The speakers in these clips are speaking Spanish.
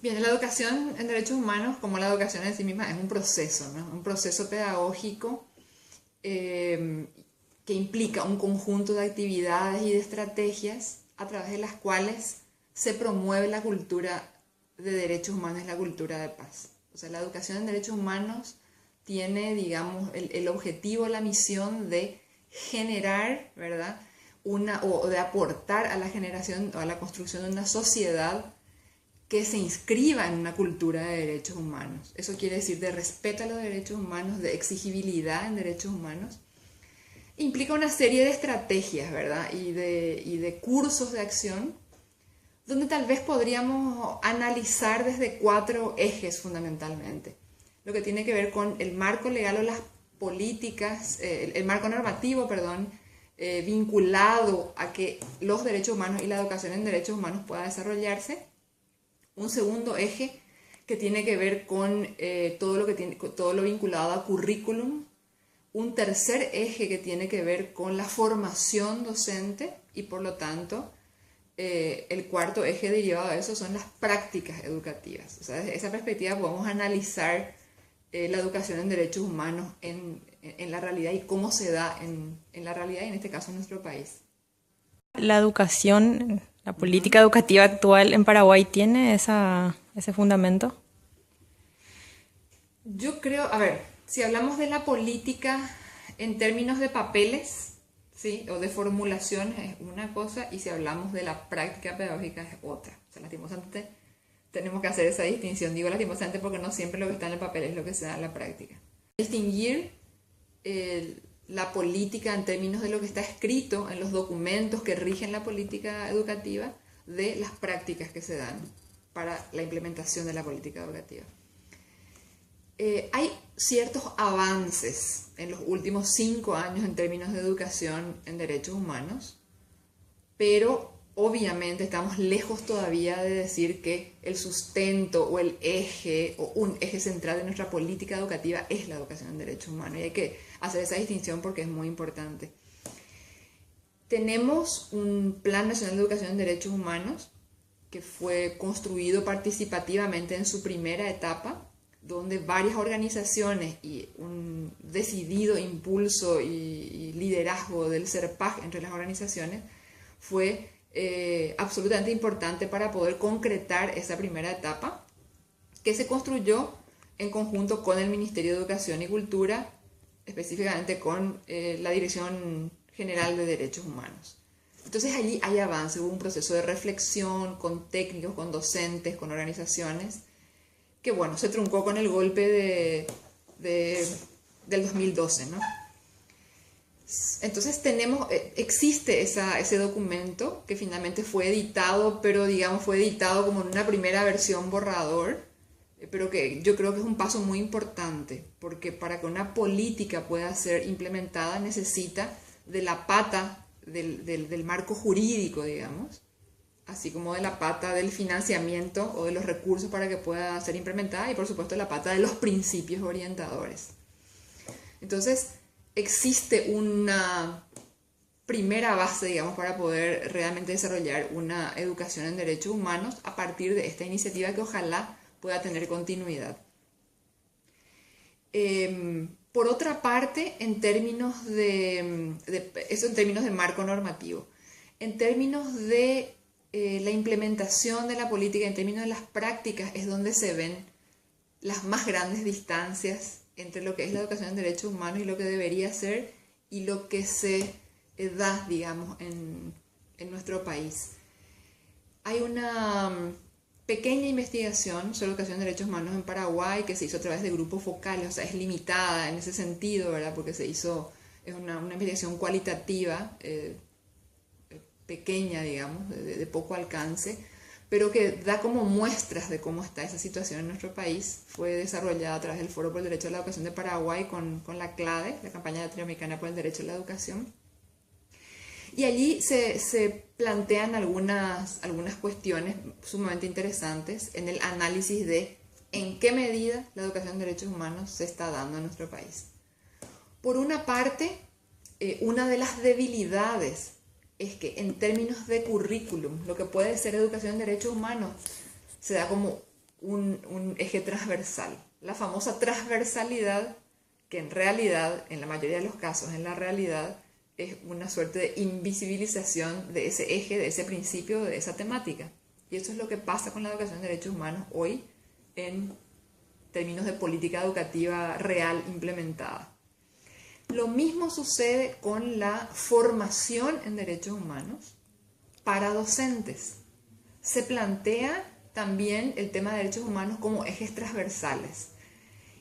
Bien, la educación en derechos humanos, como la educación en sí misma, es un proceso, ¿no? Un proceso pedagógico eh, que implica un conjunto de actividades y de estrategias a través de las cuales se promueve la cultura de derechos humanos y la cultura de paz. O sea, la educación en derechos humanos tiene, digamos, el objetivo, la misión de generar, ¿verdad? O de aportar a la generación o a la construcción de una sociedad que se inscriba en una cultura de derechos humanos. Eso quiere decir de respeto a los derechos humanos, de exigibilidad en derechos humanos. Implica una serie de estrategias, ¿verdad? Y de cursos de acción, donde tal vez podríamos analizar desde cuatro ejes fundamentalmente. Lo que tiene que ver con el marco legal o las políticas, el marco normativo, perdón, vinculado a que los derechos humanos y la educación en derechos humanos pueda desarrollarse. Un segundo eje que tiene que ver con todo lo vinculado a currículum. Un tercer eje que tiene que ver con la formación docente y por lo tanto el cuarto eje derivado de eso son las prácticas educativas. O sea, desde esa perspectiva podemos analizar la educación en derechos humanos en la realidad y cómo se da en la realidad y en este caso en nuestro país. La educación, la política educativa actual en Paraguay tiene ese fundamento. Yo creo, a ver, si hablamos de la política en términos de papeles, ¿sí? O de formulación es una cosa, y si hablamos de la práctica pedagógica es otra. O sea, lastimosamente tenemos que hacer esa distinción. Digo lastimosamente porque no siempre lo que está en el papel es lo que se da en la práctica. Distinguir la política en términos de lo que está escrito en los documentos que rigen la política educativa de las prácticas que se dan para la implementación de la política educativa. Hay ciertos avances en los últimos 5 años en términos de educación en derechos humanos, pero obviamente estamos lejos todavía de decir que el sustento o el eje o un eje central de nuestra política educativa es la educación en derechos humanos, y hay que hacer esa distinción porque es muy importante. Tenemos un Plan Nacional de Educación en Derechos Humanos que fue construido participativamente en su primera etapa, donde varias organizaciones y un decidido impulso y liderazgo del CERPAG entre las organizaciones fue absolutamente importante para poder concretar esa primera etapa, que se construyó en conjunto con el Ministerio de Educación y Cultura, específicamente con la Dirección General de Derechos Humanos. Entonces allí hay avance, hubo un proceso de reflexión con técnicos, con docentes, con organizaciones, que bueno, se truncó con el golpe del 2012, ¿no? Entonces existe ese documento que finalmente fue editado, pero digamos fue editado como en una primera versión borrador, pero que yo creo que es un paso muy importante, porque para que una política pueda ser implementada necesita de la pata del marco jurídico, digamos, así como de la pata del financiamiento o de los recursos para que pueda ser implementada y por supuesto la pata de los principios orientadores. Entonces existe una primera base, digamos, para poder realmente desarrollar una educación en derechos humanos a partir de esta iniciativa que ojalá pueda tener continuidad. Por otra parte, en términos eso en términos de marco normativo, en términos de la implementación de la política, en términos de las prácticas, es donde se ven las más grandes distancias entre lo que es la educación en derechos humanos y lo que debería ser y lo que se da, digamos, en nuestro país. Hay una pequeña investigación sobre educación en derechos humanos en Paraguay que se hizo a través de grupos focales, o sea, es limitada en ese sentido, ¿verdad? Porque es una investigación cualitativa, pequeña, digamos, de poco alcance, pero que da como muestras de cómo está esa situación en nuestro país. Fue desarrollada a través del Foro por el Derecho a la Educación de Paraguay con la CLADE, la Campaña Latinoamericana por el Derecho a la Educación. Y allí se plantean algunas cuestiones sumamente interesantes en el análisis de en qué medida la educación en derechos humanos se está dando en nuestro país. Por una parte, una de las debilidades es que en términos de currículum, lo que puede ser educación en derechos humanos se da como un eje transversal. La famosa transversalidad, que en realidad, en la mayoría de los casos, en la realidad, es una suerte de invisibilización de ese eje, de ese principio, de esa temática. Y eso es lo que pasa con la educación en derechos humanos hoy en términos de política educativa real implementada. Lo mismo sucede con la formación en derechos humanos para docentes. Se plantea también el tema de derechos humanos como ejes transversales.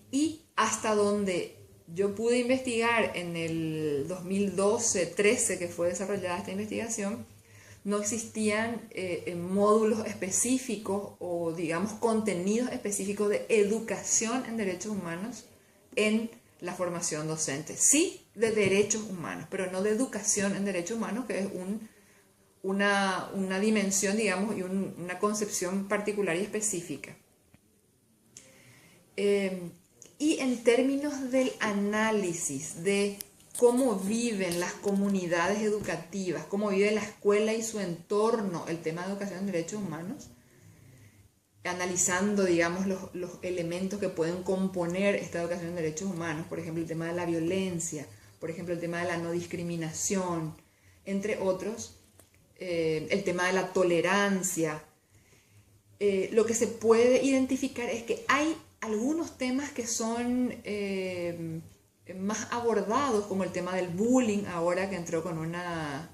Y hasta donde yo pude investigar en el 2012-13 que fue desarrollada esta investigación, no existían módulos específicos o, digamos, contenidos específicos de educación en derechos humanos en la formación docente. Sí, de derechos humanos, pero no de educación en derechos humanos, que es una dimensión, digamos, y una concepción particular y específica. Y en términos del análisis de cómo viven las comunidades educativas, cómo vive la escuela y su entorno el tema de educación en derechos humanos, analizando, digamos, los elementos que pueden componer esta educación en derechos humanos, por ejemplo, el tema de la violencia, por ejemplo, el tema de la no discriminación, entre otros, el tema de la tolerancia. Lo que se puede identificar es que hay algunos temas que son más abordados, como el tema del bullying, ahora que entró con una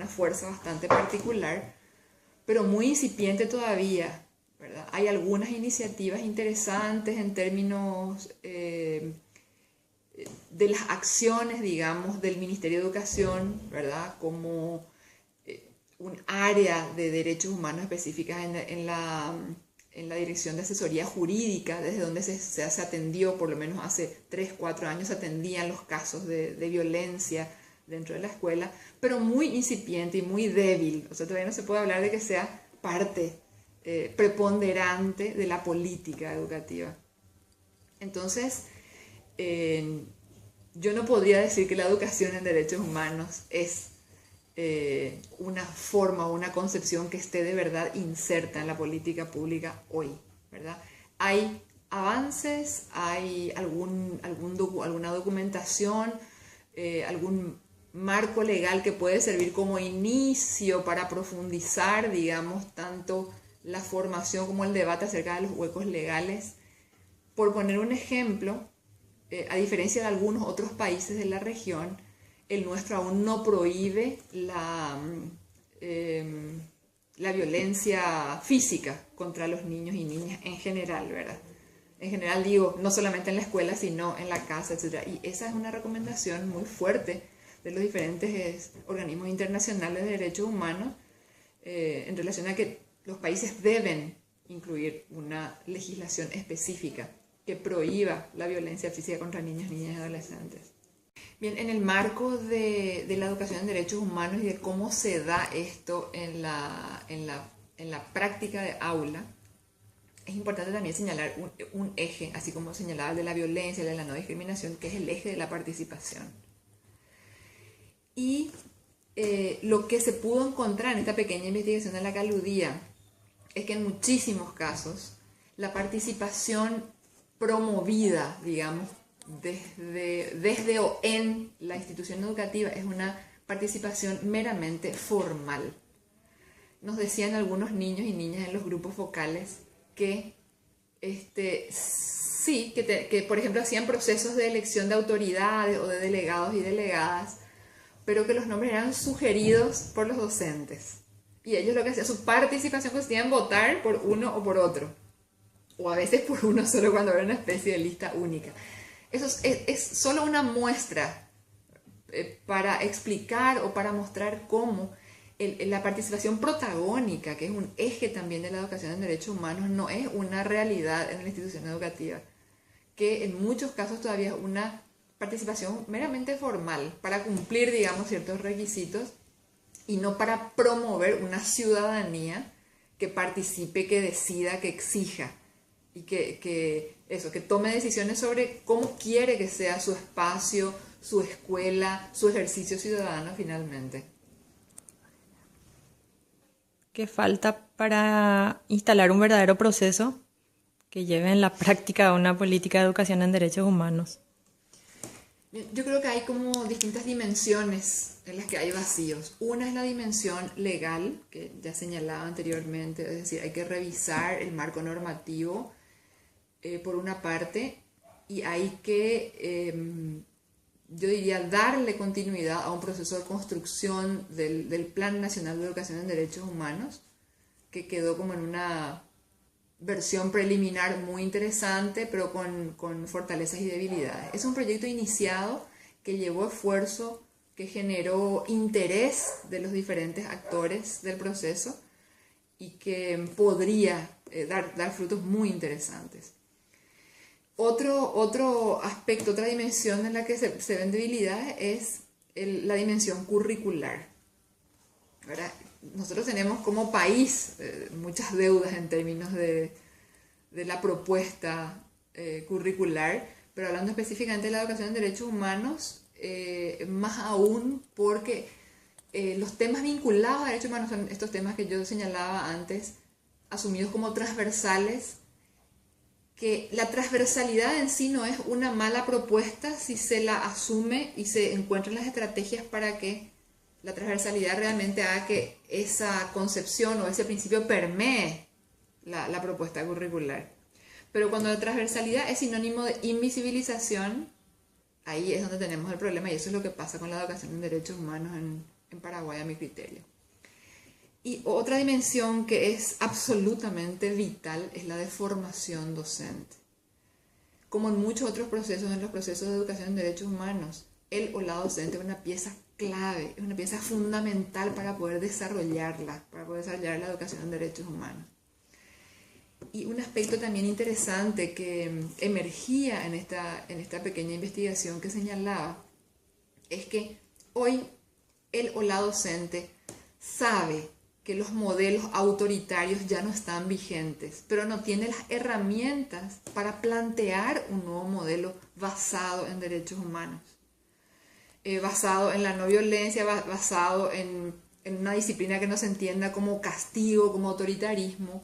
fuerza bastante particular, pero muy incipiente todavía, ¿verdad? Hay algunas iniciativas interesantes en términos de las acciones, digamos, del Ministerio de Educación, ¿verdad? Como un área de derechos humanos específicas en la Dirección de Asesoría Jurídica, desde donde se atendió, por lo menos hace 3-4 años, se atendían los casos de violencia dentro de la escuela, pero muy incipiente y muy débil. O sea, todavía no se puede hablar de que sea parte preponderante de la política educativa. Entonces, yo no podría decir que la educación en derechos humanos es una forma o una concepción que esté de verdad inserta en la política pública hoy, ¿verdad? Hay avances, hay alguna documentación, algún marco legal que puede servir como inicio para profundizar, digamos, tanto la formación como el debate acerca de los huecos legales. Por poner un ejemplo, a diferencia de algunos otros países de la región, el nuestro aún no prohíbe la violencia física contra los niños y niñas en general, ¿verdad? En general digo, no solamente en la escuela, sino en la casa, etc. Y esa es una recomendación muy fuerte de los diferentes organismos internacionales de derechos humanos en relación a que los países deben incluir una legislación específica que prohíba la violencia física contra niños, niñas y adolescentes. Bien, en el marco de la educación en derechos humanos y de cómo se da esto en la práctica de aula, es importante también señalar un eje, así como señalaba el de la violencia, el de la no discriminación, que es el eje de la participación. Y lo que se pudo encontrar en esta pequeña investigación a la que aludía es que en muchísimos casos la participación promovida, digamos, desde o en la institución educativa es una participación meramente formal. Nos decían algunos niños y niñas en los grupos focales que sí, que por ejemplo hacían procesos de elección de autoridades o de delegados y delegadas, pero que los nombres eran sugeridos por los docentes. Y ellos lo que hacían, su participación consistía en votar por uno o por otro, o a veces por uno solo cuando era una especie de lista única. Eso es solo una muestra para explicar o para mostrar cómo la participación protagónica, que es un eje también de la educación en derechos humanos, no es una realidad en la institución educativa, que en muchos casos todavía es una participación meramente formal para cumplir, digamos, ciertos requisitos y no para promover una ciudadanía que participe, que decida, que exija y que tome decisiones sobre cómo quiere que sea su espacio, su escuela, su ejercicio ciudadano finalmente. ¿Qué falta para instalar un verdadero proceso que lleve en la práctica una política de educación en derechos humanos? Yo creo que hay como distintas dimensiones en las que hay vacíos. Una es la dimensión legal, que ya señalaba anteriormente, es decir, hay que revisar el marco normativo por una parte, y hay que, yo diría, darle continuidad a un proceso de construcción del Plan Nacional de Educación en Derechos Humanos, que quedó como en una versión preliminar muy interesante, pero con fortalezas y debilidades. Es un proyecto iniciado que llevó esfuerzo, que generó interés de los diferentes actores del proceso y que podría dar frutos muy interesantes. Otro aspecto, otra dimensión en la que se ven debilidades es la dimensión curricular. ¿Verdad? Nosotros tenemos como país muchas deudas en términos de la propuesta curricular, pero hablando específicamente de la educación en derechos humanos, más aún porque los temas vinculados a derechos humanos son estos temas que yo señalaba antes, asumidos como transversales, que la transversalidad en sí no es una mala propuesta si se la asume y se encuentran las estrategias para que la transversalidad realmente haga que esa concepción o ese principio permee la propuesta curricular. Pero cuando la transversalidad es sinónimo de invisibilización, ahí es donde tenemos el problema, y eso es lo que pasa con la educación en derechos humanos en Paraguay, a mi criterio. Y otra dimensión que es absolutamente vital es la de formación docente. Como en muchos otros procesos, en los procesos de educación en derechos humanos, el o la docente es una pieza clave, es una pieza fundamental para poder desarrollarla, para poder desarrollar la educación en derechos humanos. Y un aspecto también interesante que emergía en esta pequeña investigación que señalaba es que hoy el o la docente sabe que los modelos autoritarios ya no están vigentes, pero no tiene las herramientas para plantear un nuevo modelo basado en derechos humanos. Basado en la no violencia, basado en una disciplina que no se entienda como castigo, como autoritarismo.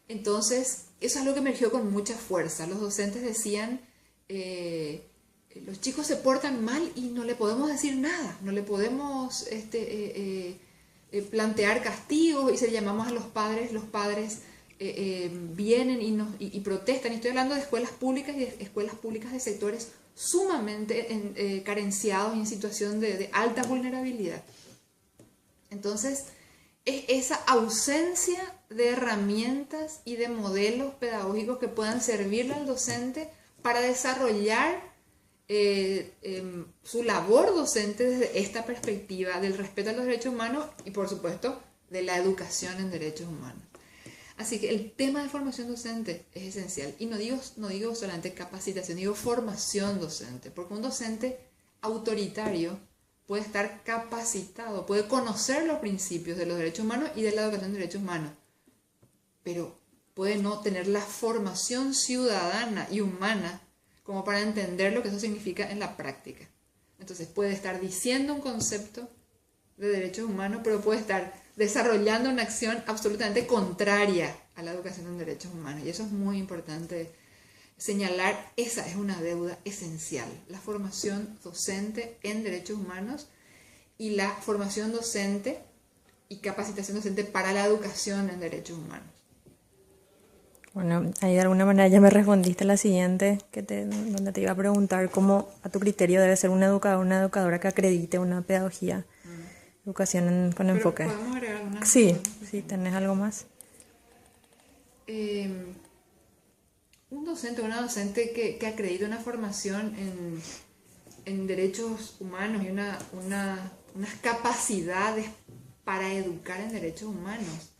Entonces, eso es lo que emergió con mucha fuerza. Los docentes decían, los chicos se portan mal y no le podemos decir nada, no le podemos plantear castigos, y si llamamos a los padres vienen y protestan. Y estoy hablando de escuelas públicas y de escuelas públicas de sectores sumamente carenciados y en situación de alta vulnerabilidad. Entonces, es esa ausencia de herramientas y de modelos pedagógicos que puedan servirle al docente para desarrollar su labor docente desde esta perspectiva del respeto a los derechos humanos y, por supuesto, de la educación en derechos humanos. Así que el tema de formación docente es esencial. Y no digo solamente capacitación, digo formación docente, porque un docente autoritario puede estar capacitado, puede conocer los principios de los derechos humanos y de la educación de derechos humanos, pero puede no tener la formación ciudadana y humana como para entender lo que eso significa en la práctica. Entonces puede estar diciendo un concepto de derechos humanos, pero puede estar desarrollando una acción absolutamente contraria a la educación en derechos humanos. Y eso es muy importante señalar. Esa es una deuda esencial, la formación docente en derechos humanos y la formación docente y capacitación docente para la educación en derechos humanos. Bueno, ahí de alguna manera ya me respondiste a la siguiente, donde te iba a preguntar cómo a tu criterio debe ser un educador, una educadora que acredite una pedagogía, educación con enfoque. ¿Podemos agregar alguna cosa? Sí, ¿tenés algo más? Un docente o una docente que acredite una formación en derechos humanos y unas capacidades para educar en derechos humanos,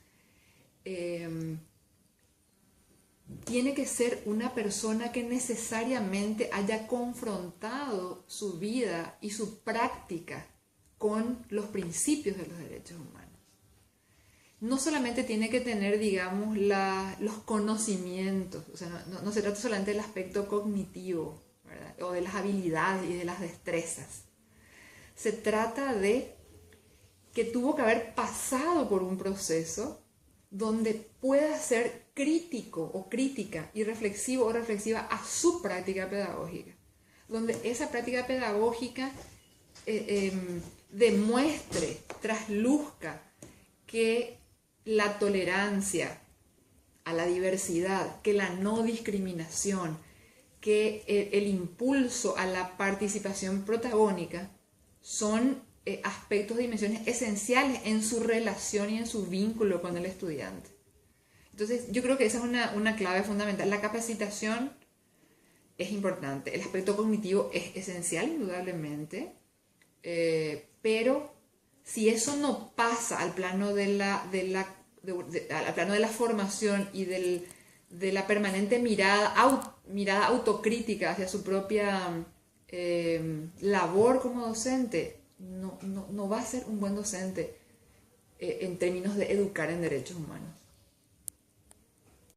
tiene que ser una persona que necesariamente haya confrontado su vida y su práctica con los principios de los derechos humanos. No solamente tiene que tener, digamos, los conocimientos, o sea, no se trata solamente del aspecto cognitivo, ¿verdad? O de las habilidades y de las destrezas. Se trata de que tuvo que haber pasado por un proceso donde pueda ser crítico o crítica y reflexivo o reflexiva a su práctica pedagógica, donde esa práctica pedagógica demuestre, trasluzca que la tolerancia a la diversidad, que la no discriminación, que el impulso a la participación protagónica son aspectos, dimensiones esenciales en su relación y en su vínculo con el estudiante. Entonces, yo creo que esa es una clave fundamental. La capacitación es importante, el aspecto cognitivo es esencial, indudablemente, pero si eso no pasa al plano de al plano de la formación y de la permanente mirada autocrítica hacia su propia labor como docente, no va a ser un buen docente en términos de educar en derechos humanos.